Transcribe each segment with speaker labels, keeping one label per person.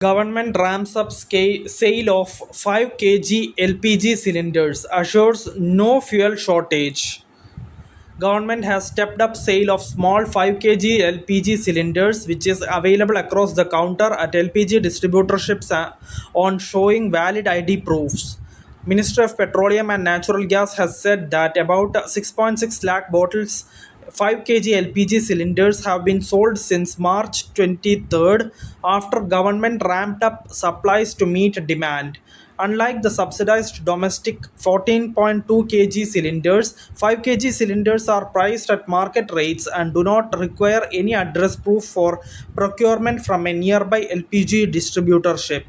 Speaker 1: Government ramps up sale of 5 kg LPG cylinders, assures no fuel shortage. Government has stepped up sale of small 5 kg LPG cylinders, which is available across the counter at LPG distributorships on showing valid ID proofs. Ministry of Petroleum and Natural Gas has said that about 6.6 lakh bottles 5 kg LPG cylinders have been sold since March 23rd after government ramped up supplies to meet demand. Unlike the subsidized domestic 14.2 kg cylinders, 5 kg cylinders are priced at market rates and do not require any address proof for procurement from a nearby LPG distributorship.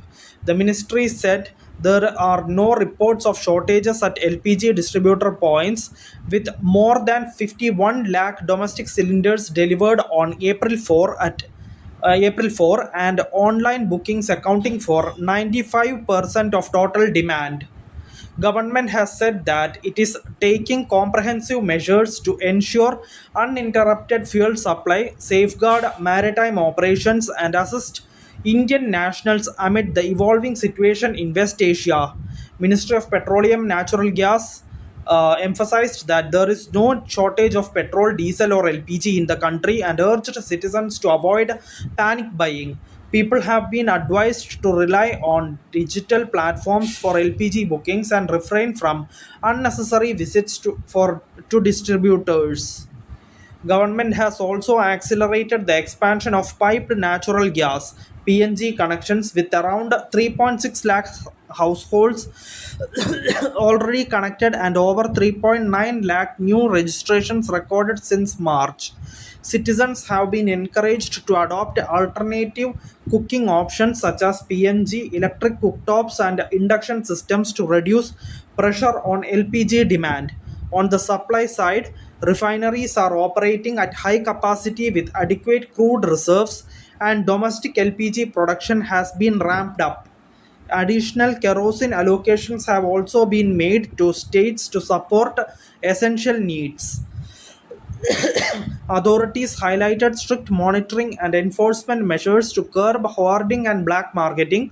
Speaker 1: The ministry said there are no reports of shortages at LPG distributor points, with more than 51 lakh domestic cylinders delivered on April 4 and online bookings accounting for 95% of total demand. Government has said that it is taking comprehensive measures to ensure uninterrupted fuel supply, safeguard maritime operations, and assist Indian nationals amid the evolving situation in West Asia. Ministry of Petroleum Natural Gas emphasized that there is no shortage of petrol, diesel, or LPG in the country and urged citizens to avoid panic buying. People have been advised to rely on digital platforms for LPG bookings and refrain from unnecessary visits to distributors. Government has also accelerated the expansion of piped natural gas (PNG) connections with around 3.6 lakh households already connected and over 3.9 lakh new registrations recorded since March. Citizens have been encouraged to adopt alternative cooking options such as PNG, electric cooktops, and induction systems to reduce pressure on LPG demand. On the supply side, refineries are operating at high capacity with adequate crude reserves, and domestic LPG production has been ramped up. Additional kerosene allocations have also been made to states to support essential needs. Authorities highlighted strict monitoring and enforcement measures to curb hoarding and black marketing.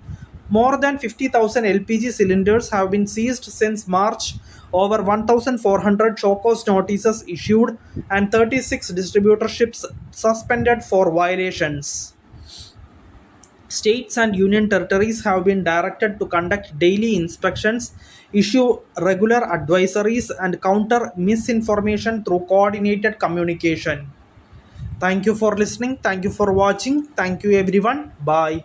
Speaker 1: More than 50,000 LPG cylinders have been seized since March, over 1,400 show-cause notices issued, and 36 distributorships suspended for violations. States and union territories have been directed to conduct daily inspections, issue regular advisories, and counter misinformation through coordinated communication. Thank you for listening. Thank you for watching. Thank you, everyone. Bye.